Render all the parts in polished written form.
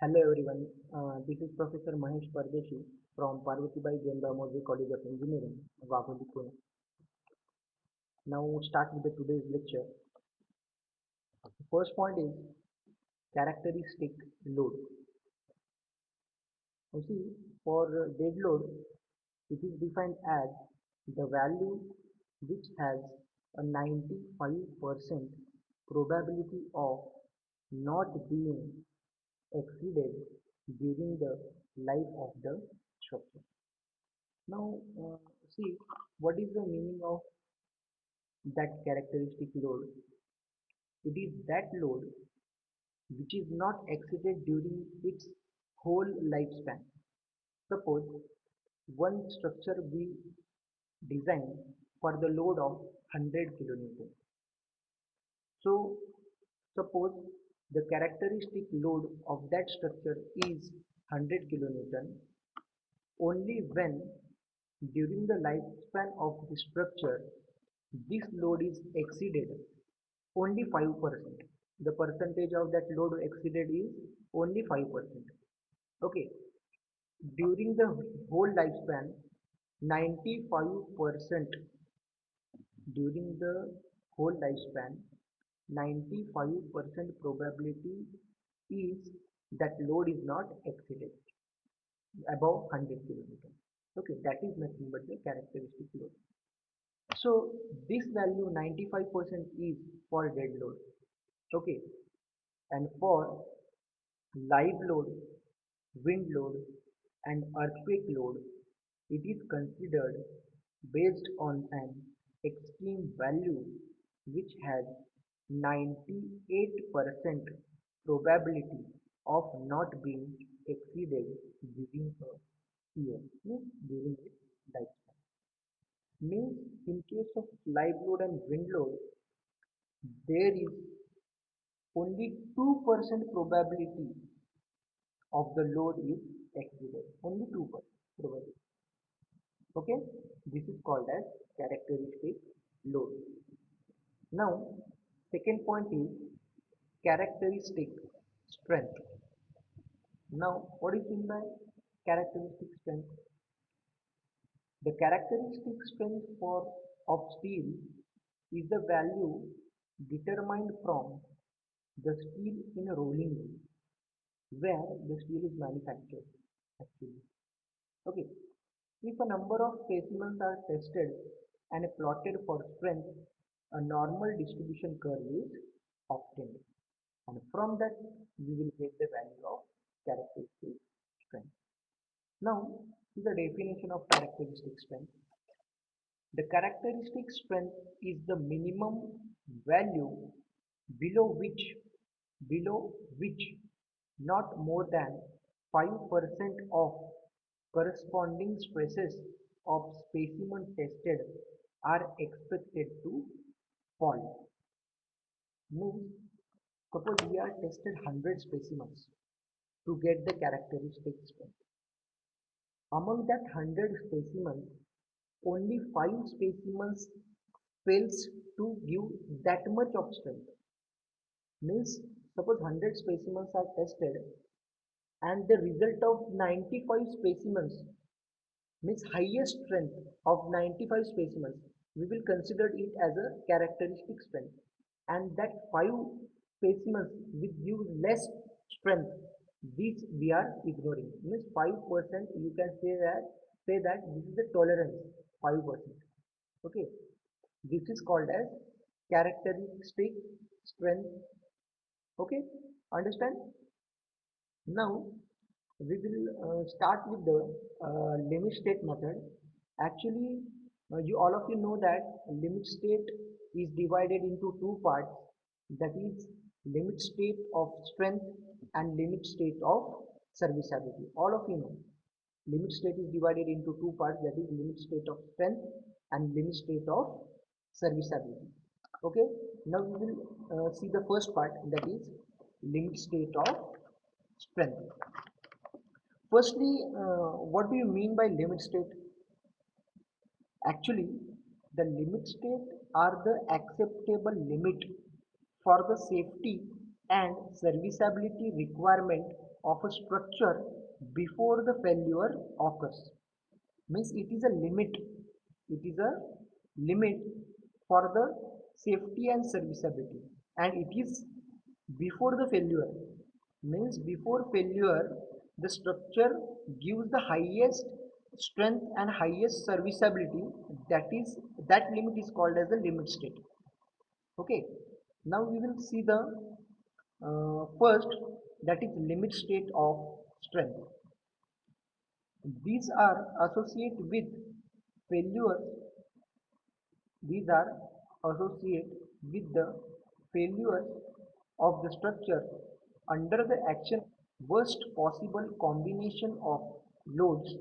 Hello everyone, this is Professor Mahesh Pardeshi from Parvatibai Jemba Modi College of Engineering, Wagholi, Pune. Now start with the today's lecture. The first point is characteristic load. You see, for dead load, it is defined as the value which has a 95% probability of not being exceeded during the life of the structure. Now, see what is the meaning of that characteristic load. It is that load which is not exceeded during its whole lifespan. Suppose one structure we design for the load of 100 kilonewton. So suppose the characteristic load of that structure is 100 kilonewton only when during the lifespan of the structure this load is exceeded only 5%. The percentage of that load exceeded is only 5%. Okay, during the whole lifespan, 95% during the whole lifespan, 95% probability is that load is not exceeded above 100 kilometers. Okay, that is nothing but the characteristic load. So this value 95% is for dead load. Okay, and for live load, wind load, and earthquake load, it is considered based on an extreme value which has 98% probability of not being exceeded during a year, means during its lifespan. Means in case of live load and wind load, there is only 2% probability of the load is exceeded. Only 2% probability. Okay, this is called as characteristic load. Now, second point is characteristic strength. Now, what is mean by characteristic strength? The characteristic strength for of steel is the value determined from the steel in a rolling mill where the steel is manufactured actually. Okay, if a number of specimens are tested and plotted for strength, a normal distribution curve is obtained. And from that, we will get the value of characteristic strength. Now, to the definition of characteristic strength. The characteristic strength is the minimum value below which below which not more than 5% of corresponding stresses of specimen tested are expected to fall. Means, suppose we are tested 100 specimens to get the characteristic strength. Among that 100 specimens, only 5 specimens fails to give that much of strength. Means, suppose 100 specimens are tested and the result of 95 specimens means highest strength of 95 specimens, we will consider it as a characteristic strength, and that 5 specimens which give less strength, these we are ignoring. Means 5%, you can say that this is the tolerance, 5%. Okay, this is called as characteristic strength. Okay, understand? Now we will start with the limit state method. Actually, you all of you know that limit state is divided into two parts. That is limit state of strength and limit state of serviceability. All of you know limit state is divided into two parts. That is limit state of strength and limit state of serviceability. Okay. Now we will see the first part, that is limit state of strength. Firstly, what do you mean by limit state? Actually, the limit state are the acceptable limit for the safety and serviceability requirement of a structure before the failure occurs. Means it is a limit for the safety and serviceability, and it is before the failure. Means before failure the structure gives the highest strength and highest serviceability. That limit is called as the limit state. Okay, now we will see the first, that is limit state of strength. These are associated with failures. These are associated with the failures of the structure under the action worst possible combination of loads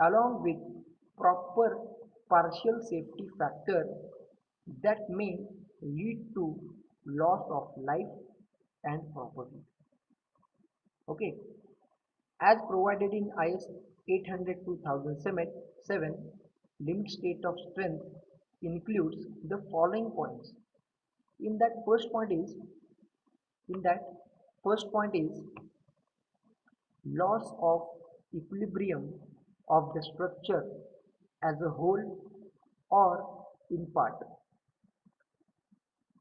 along with proper partial safety factor that may lead to loss of life and property. Okay, as provided in IS 800 2007, limit state of strength includes the following points. In that first point is in that first point is loss of equilibrium of the structure as a whole or in part.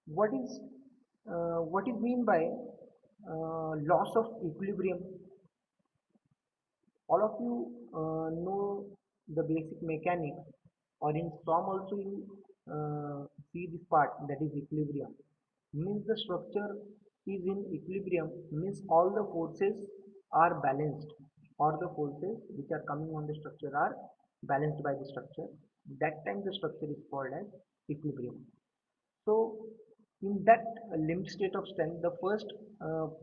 What is mean by loss of equilibrium? All of you know the basic mechanics, or in STOM also you see this part, that is equilibrium. Means the structure is in equilibrium, means all the forces are balanced, or the forces which are coming on the structure are balanced by the structure. That time the structure is called as equilibrium. So in that limit state of strength, the first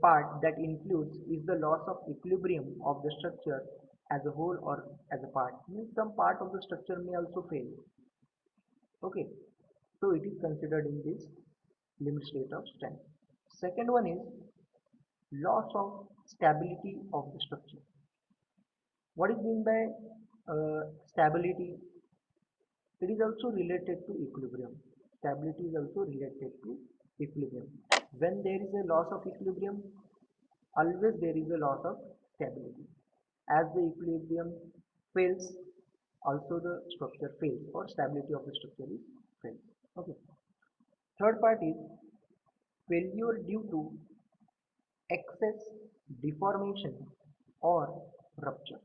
part that includes is the loss of equilibrium of the structure as a whole or as a part. Means some part of the structure may also fail. Okay, so it is considered in this limit state of strength. Second one is loss of stability of the structure. What is mean by stability? It is also related to equilibrium. Stability is also related to equilibrium. When there is a loss of equilibrium, always there is a loss of stability. As the equilibrium fails, also the structure fails, or stability of the structure is fails. Okay. Third part is failure due to excess deformation or rupture.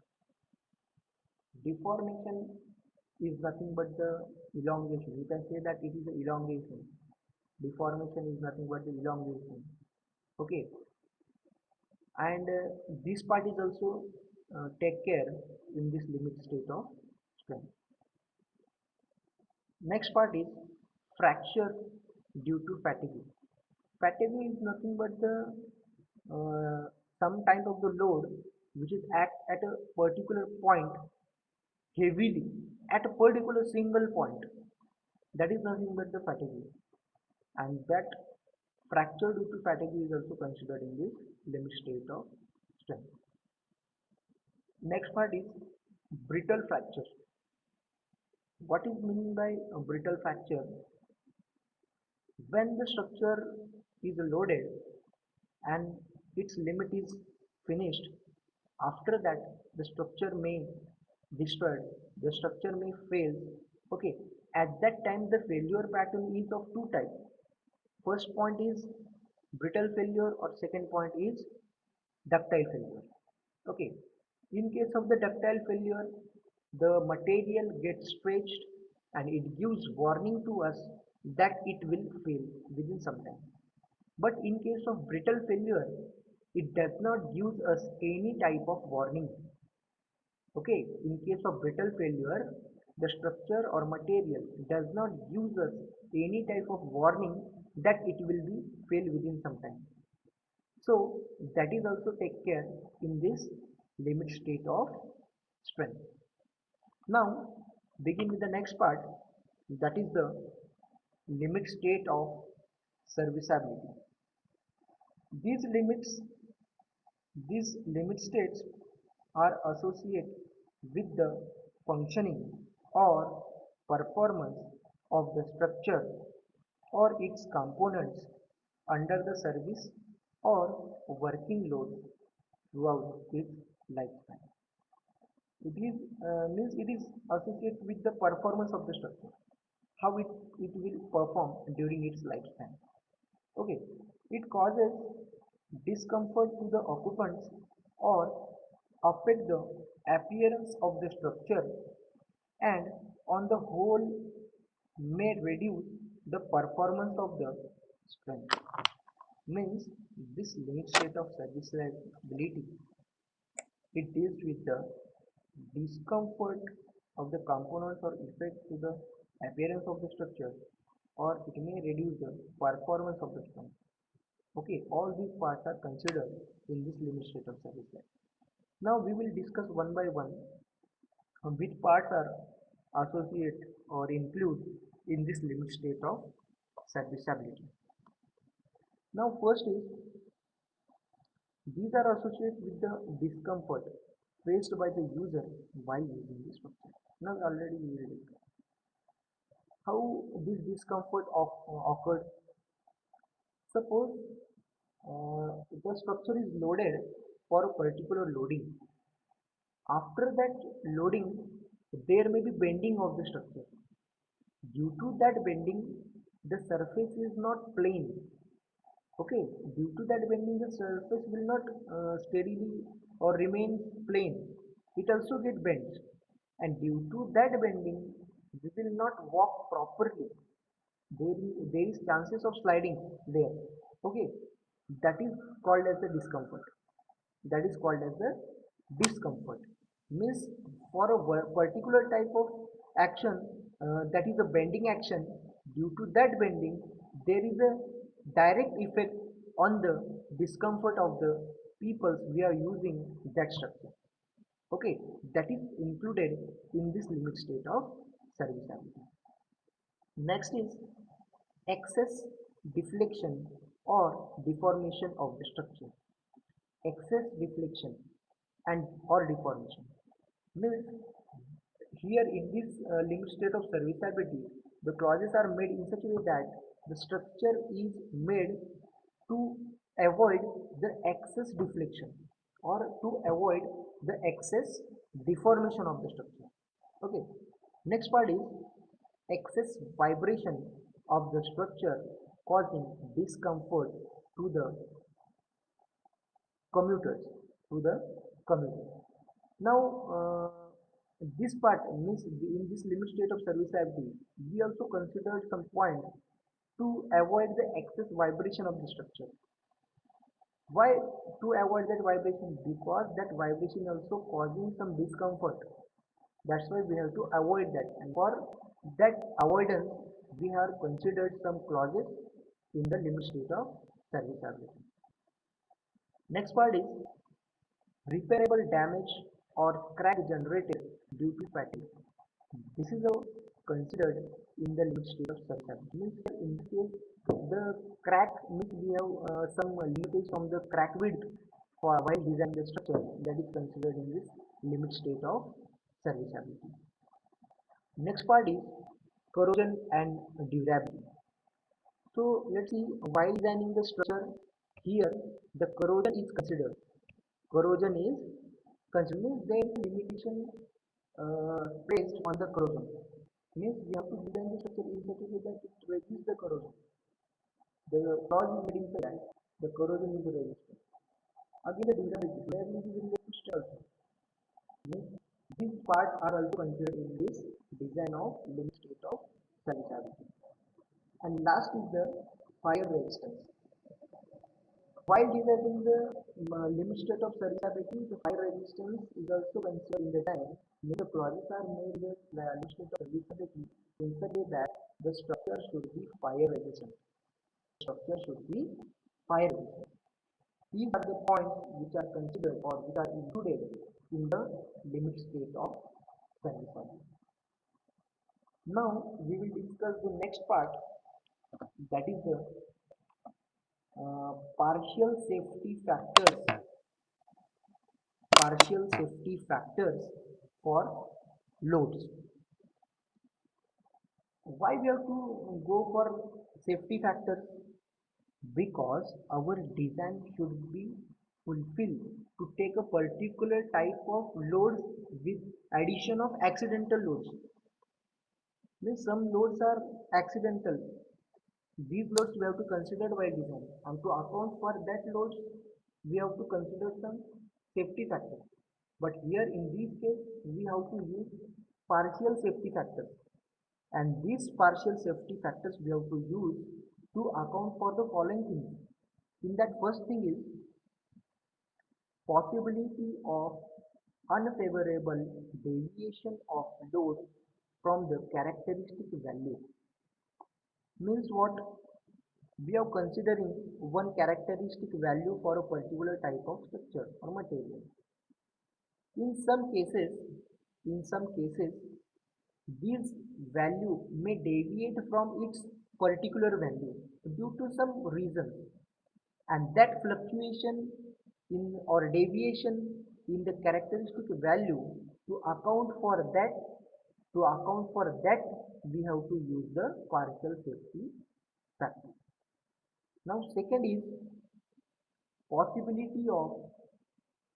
Deformation is nothing but the elongation. You can say that it is the elongation. Deformation is nothing but the elongation. Okay, and this part is also take care in this limit state of strength. Next part is fracture due to fatigue. Fatigue is nothing but the some kind of the load which is act at a particular point heavily at a particular single point. That is nothing but the fatigue, and that fracture due to fatigue is also considered in this limit state of strength. Next part is brittle fracture. What is meaning by a brittle fracture? When the structure is loaded and its limit is finished, after that the structure may destroyed, the structure may fail. Okay, at that time the failure pattern is of two types. First point is brittle failure, or second point is ductile failure. Okay, in case of the ductile failure, the material gets stretched and it gives warning to us that it will fail within some time. But in case of brittle failure, it does not give us any type of warning. Okay, in case of brittle failure, the structure or material does not give us any type of warning that it will be fail within some time. So that is also take care in this limit state of strength. Now begin with the next part, that is the limit state of serviceability. These limits, these limit states are associated with the functioning or performance of the structure or its components under the service or working load. throughout its lifespan. It is means it is associated with the performance of the structure, how it will perform during its lifespan. Okay, it causes discomfort to the occupants or affect the appearance of the structure and on the whole may reduce the performance of the strength. Means this limit state of serviceability, it deals with the discomfort of the components or effect to the appearance of the structure or it may reduce the performance of the strength. Okay, all these parts are considered in this limit state of service life. Now we will discuss one by one which parts are associate or include in this limit state of serviceability. Now first is these are associated with the discomfort faced by the user while using the structure. Now already we will discuss how this discomfort occurred. Suppose the structure is loaded for a particular loading. After that loading, there may be bending of the structure. Due to that bending, the surface is not plane. Okay, due to that bending, the surface will not steadily or remain plane. It also get bent, and due to that bending, we will not walk properly. There is chances of sliding there. Okay, that is called as the discomfort. That is called as the discomfort. Means for a particular type of action, that is a bending action, due to that bending there is a direct effect on the discomfort of the peoples we are using that structure. Okay, that is included in this limit state of serviceability. Next is excess deflection or deformation of the structure. Excess deflection and or deformation means here in this limit state of serviceability, the clauses are made in such a way that the structure is made to avoid the excess deflection or to avoid the excess deformation of the structure. Okay, next part is excess vibration of the structure causing discomfort to the commuters to the commuters. Now, this part means in this limit state of serviceability, we also considered some points to avoid the excess vibration of the structure. Why to avoid that vibration? Because that vibration also causing some discomfort. That's why we have to avoid that. And for that avoidance, we have considered some clauses in the limit state of serviceability. Next part is repairable damage or crack generated due to fatigue. This is a considered in the limit state of serviceability. Means in this case, the crack means we have some limitation from the crack width for while designing the structure that is considered in this limit state of serviceability. Next part is corrosion and durability. So let's see while designing the structure here the corrosion is considered. Corrosion is considered means there is limitation placed on the corrosion. Means we have to design the structure in such a way that it reduces the corrosion. The clause is made inside that the corrosion is resistant. Again the durability. Durability is related to stress also. Means these parts are also considered in this design of limit state of serviceability. And last is the fire resistance. While designing the limit state of serviceability, the fire resistance is also considered in the design. The clauses are made with the limit state of serviceability in such a way that the structure should be fire resistant. Structure should be fire resistant. These are the points which are considered or which are included in the limit state of serviceability. Now we will discuss the next part, that is the partial safety factors. Partial safety factors for loads. Why we have to go for safety factors? Because our design should be fulfill to take a particular type of loads with addition of accidental loads. Means some loads are accidental. These loads we have to consider while design, and to account for that loads we have to consider some safety factors. But here in this case we have to use partial safety factors, and these partial safety factors we have to use to account for the following things. In that, first thing is possibility of unfavorable deviation of load from the characteristic value. Means what? We are considering one characteristic value for a particular type of structure or material. In some cases, in some cases, this value may deviate from its particular value due to some reason, and that fluctuation in or deviation in the characteristic value, to account for that we have to use the partial safety factor. Now second is possibility of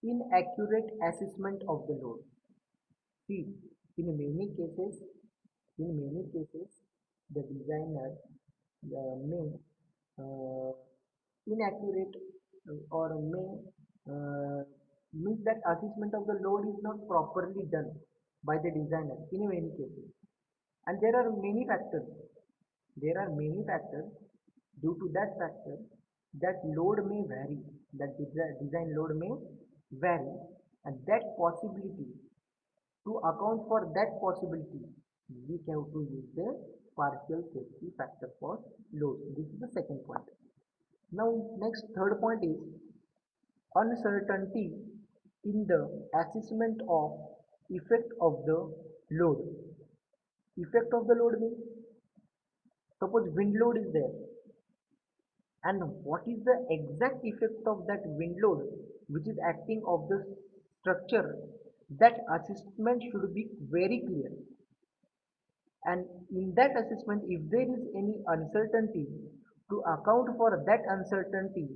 inaccurate assessment of the load. See, in many cases, the designer may uh, inaccurate or may means that assessment of the load is not properly done by the designer in many cases. And there are many factors. There are many factors. Due to that factor, that load may vary. That design load may vary, and that possibility, to account for that possibility, we have to use the partial safety factor for load. This is the second point. Now, next third point is uncertainty in the assessment of effect of the load. Effect of the load means, suppose wind load is there, and what is the exact effect of that wind load which is acting of the structure, that assessment should be very clear. And in that assessment, if there is any uncertainty, to account for that uncertainty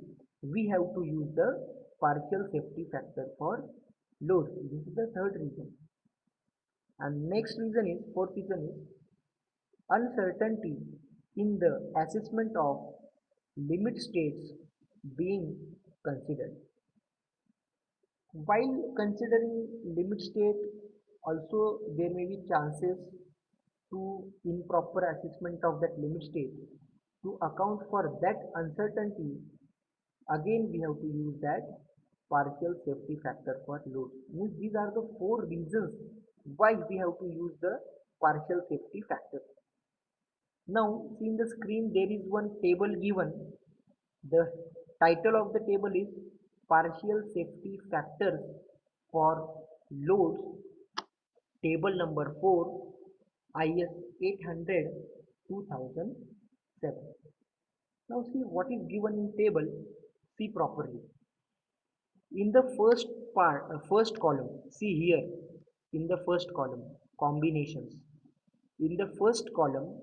we have to use the partial safety factor for load. This is the third reason. And next reason is, fourth reason is uncertainty in the assessment of limit states being considered. While considering limit state, also there may be chances to improper assessment of that limit state. To account for that uncertainty, again we have to use that partial safety factor for load. Means these are the four reasons why we have to use the partial safety factor. Now see, in the screen there is one table given. The title of the table is partial safety factors for loads, table number 4, IS 800 2007. Now see what is given in table, see properly. In the first column, see here, in the first column, combinations. In the first column,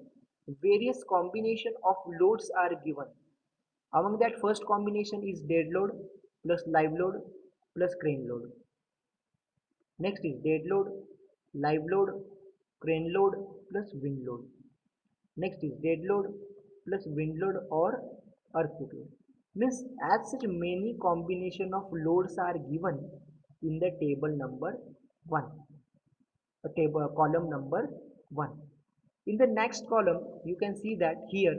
various combination of loads are given. Among that, first combination is dead load plus live load plus crane load. Next is dead load, live load, crane load plus wind load. Next is dead load plus wind load or earthquake load. Means as such many combination of loads are given in the table number 1, a table column number 1. In the next column you can see that here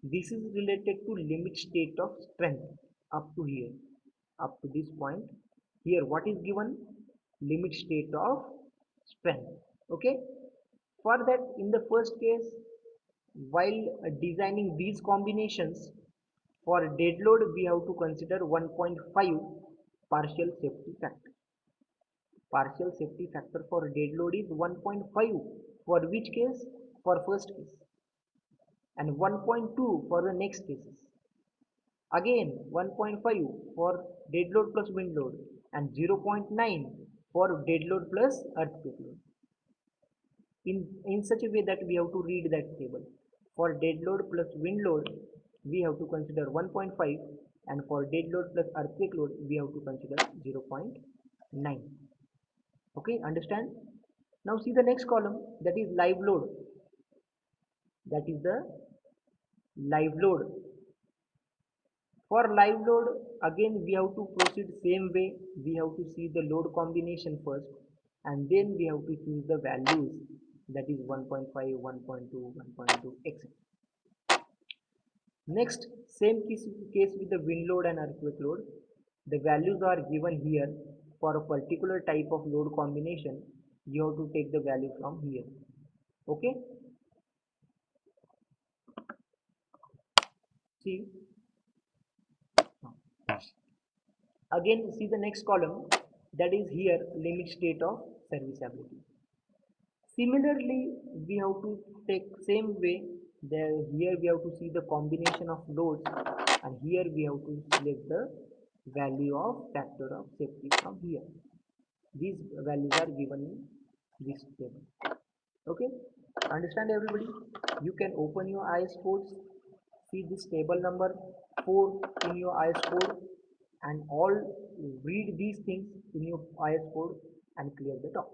this is related to limit state of strength up to here, up to this point. Here what is given? Limit state of strength. Okay, for that, in the first case, while designing these combinations, for dead load we have to consider 1.5 partial safety factor. Partial safety factor for dead load is 1.5. For which case? For first case. And 1.2 for the next cases. Again 1.5 for dead load plus wind load, and 0.9 for dead load plus earthquake load. In such a way that we have to read that table. For dead load plus wind load we have to consider 1.5, and for dead load plus earthquake load we have to consider 0.9. Okay, understand? Now see the next column, that is live load. That is the live load. For live load, again we have to proceed same way. We have to see the load combination first, and then we have to choose the values, that is 1.5, 1.2, 1.2, etc. Next, same case with the wind load and earthquake load. The values are given here. For a particular type of load combination, you have to take the value from here. Okay? See, again see the next column, that is here limit state of serviceability. Similarly, we have to take same way. There here we have to see the combination of loads, and here we have to select the value of factor of safety from here. These values are given in this table. Okay, understand everybody? You can open your IS codes, see this table number 4 in your IS code, and all read these things in your IS code and clear the top.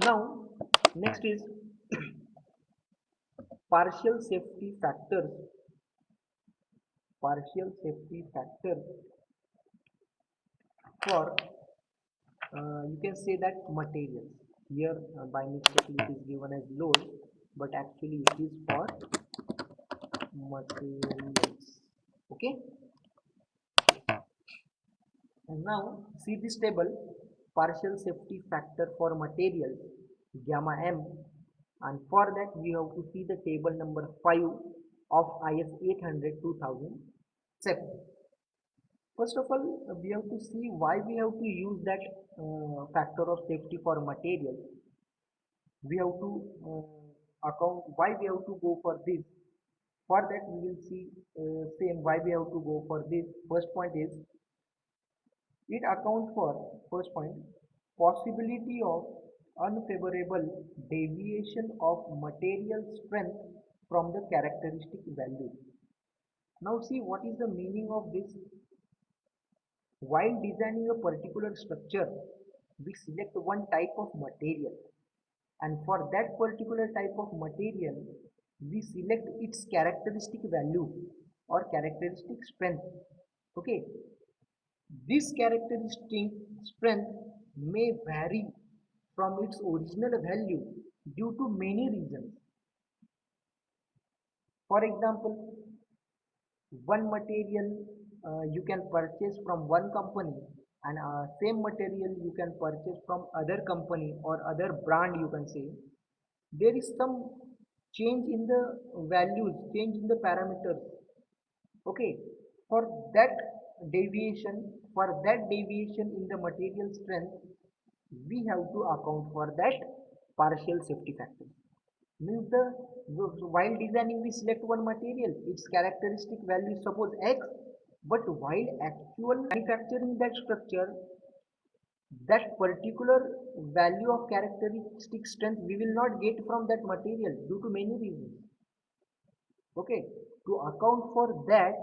Now, next is partial safety factors. Partial safety factors for you can say that materials. Here by mistake it is given as load, but actually it is for materials. Okay, and now see this table, partial safety factor for materials gamma m, and for that we have to see the table number 5 of IS 800 2007. First of all, we have to see why we have to use that factor of safety for materials. We have to account why we have to go for this. For that we will see same why we have to go for this. First point is, it accounts for, first point, possibility of unfavorable deviation of material strength from the characteristic value. Now see what is the meaning of this. While designing a particular structure, we select one type of material, and for that particular type of material, we select its characteristic value or characteristic strength. Okay, this characteristic strength may vary from its original value due to many reasons. For example, one material you can purchase from one company, and same material you can purchase from other company or other brand, you can say there is some change in the values, change in the parameters. Okay, for that deviation in the material strength, we have to account for that partial safety factor. Means the while designing we select one material, its characteristic value suppose x, but while actual manufacturing that structure, that particular value of characteristic strength we will not get from that material due to many reasons. Okay, to account for that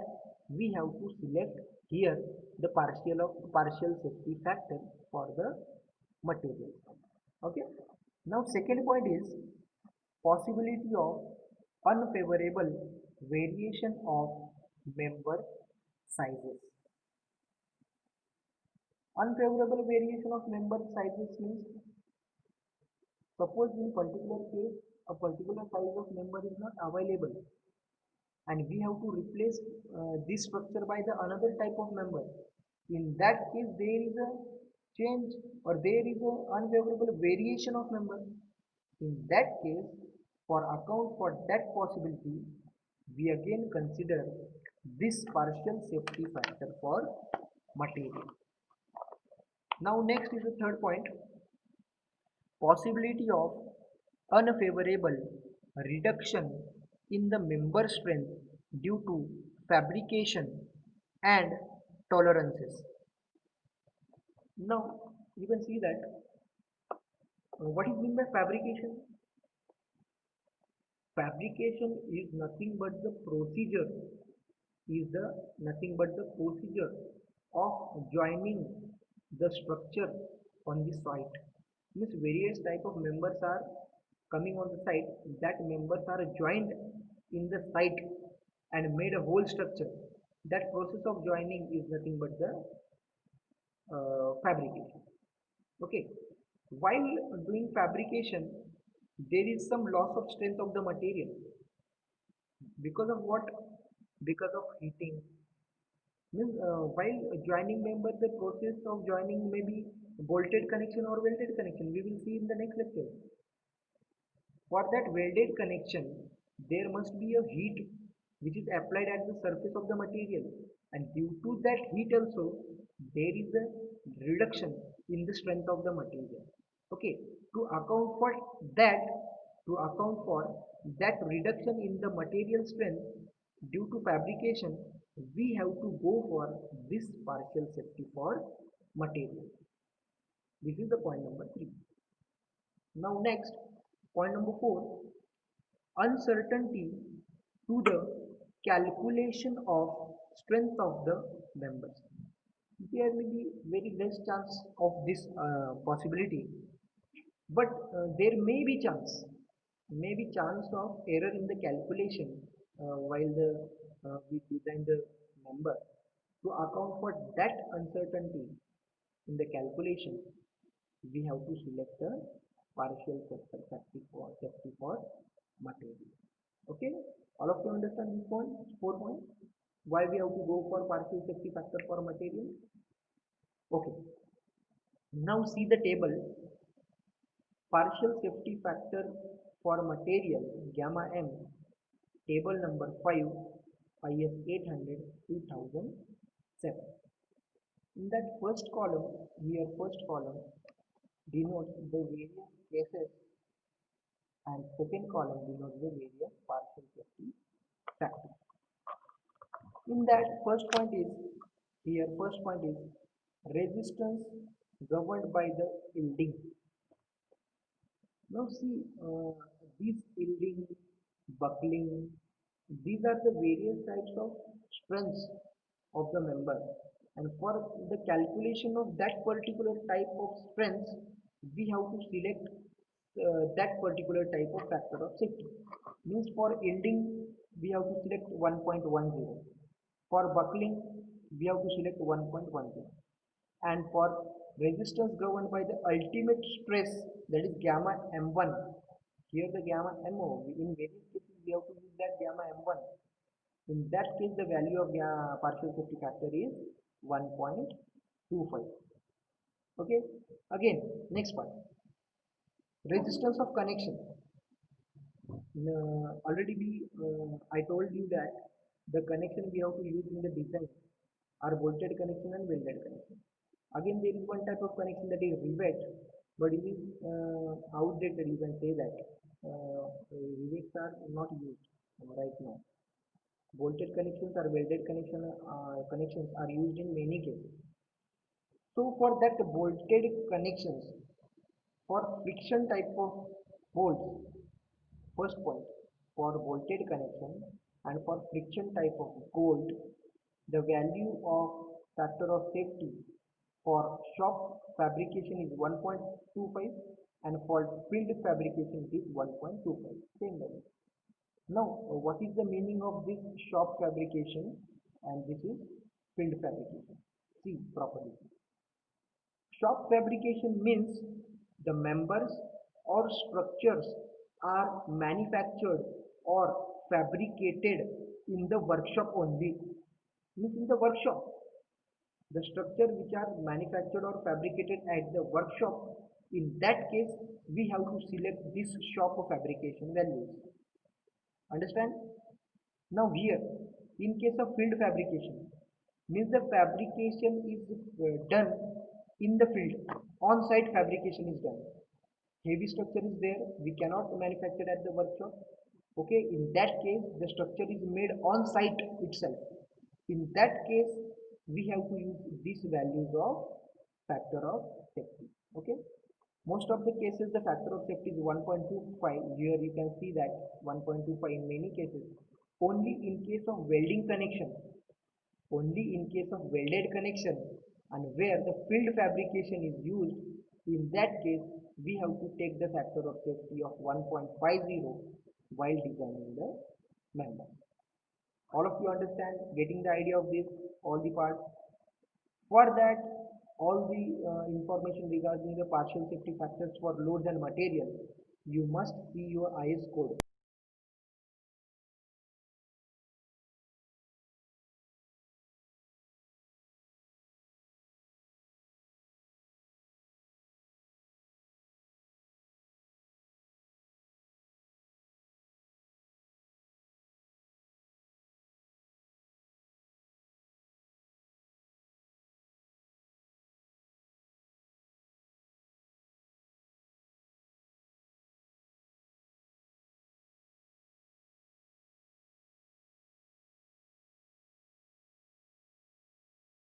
we have to select here the partial safety factor for the material. Okay, now second point is possibility of unfavorable variation of member sizes. Unfavorable variation of member sizes means, suppose in particular case a particular size of member is not available, and we have to replace this structure by the another type of member. In that case there is a change, or there is a unfavorable variation of member. In that case, for account for that possibility, we again consider this partial safety factor for material. Now next is the third point, possibility of unfavorable reduction in the member strength due to fabrication and tolerances. Now you can see that what is meant by fabrication. Fabrication is nothing but the procedure is the nothing but the procedure of joining the structure on the site. Means various type of members are coming on the site. That members are joined in the site and made a whole structure. That process of joining is nothing but the fabrication. Okay. While doing fabrication, there is some loss of strength of the material because of what? Because of heating. Means, while joining member, the process of joining may be bolted connection or welded connection. We will see in the next lecture. For that welded connection, there must be a heat which is applied at the surface of the material, and due to that heat also, there is a reduction in the strength of the material. Okay, to account for that, to account for that reduction in the material strength due to fabrication, we have to go for this partial safety for material. This is the point number 3. Now next, point number 4, uncertainty to the calculation of strength of the members. There may be very less chance of this possibility, but there may be chance of error in the calculation while the we design the member. To account for that uncertainty in the calculation, we have to select the partial safety for material. Okay, all of you understand this point, 4 points, why we have to go for partial safety factor for material. Okay, now see the table. Partial safety factor for material gamma m, table number 5, IS 800 2007. In that first column, here first column denotes the various cases and second column denotes the various partial safety factors. In that first point is resistance governed by the yielding. Now see, these yielding, buckling, these are the various types of strengths of the member. And for the calculation of that particular type of strength, we have to select that particular type of factor of safety. Means for yielding, we have to select 1.10. For buckling, we have to select 1.10. And for resistance governed by the ultimate stress, that is gamma m1, here the gamma mo, in various cases we have to use that gamma m1. In that case, the value of partial safety factor is 1.25. Okay, again next part, resistance of connection. Already I told you that the connection we have to use in the design are bolted connection and welded connection. Again, there is one type of connection that is rivet, but it is outdated. You can say that rivets are not used right now. Bolted connections or welded connections are used in many cases. So for that bolted connections, for friction type of bolts, first point, for bolted connection and for friction type of bolt, the value of factor of safety for shop fabrication is 1.25 and for field fabrication it is 1.25, same value. Now, what is the meaning of this shop fabrication and this is field fabrication? See properly. Shop fabrication means the members or structures are manufactured or fabricated in the workshop only. Means in the workshop. The structure which are manufactured or fabricated at the workshop, in that case we have to select this shop of fabrication values. Understand? Now here, in case of field fabrication, means the fabrication is done in the field, on-site fabrication is done. Heavy structure is there, we cannot manufacture at the workshop. Okay, in that case the structure is made on site itself. In that case we have to use these values of factor of safety. Okay, most of the cases the factor of safety is 1.25. Here you can see that 1.25 in many cases. Only in case of welding connection Only in case of welded connection and where the field fabrication is used, in that case we have to take the factor of safety of 1.50 while designing the member. All of you understand, getting the idea of this, all the parts. For that, all the information regarding the partial safety factors for loads and materials, you must see your IS code.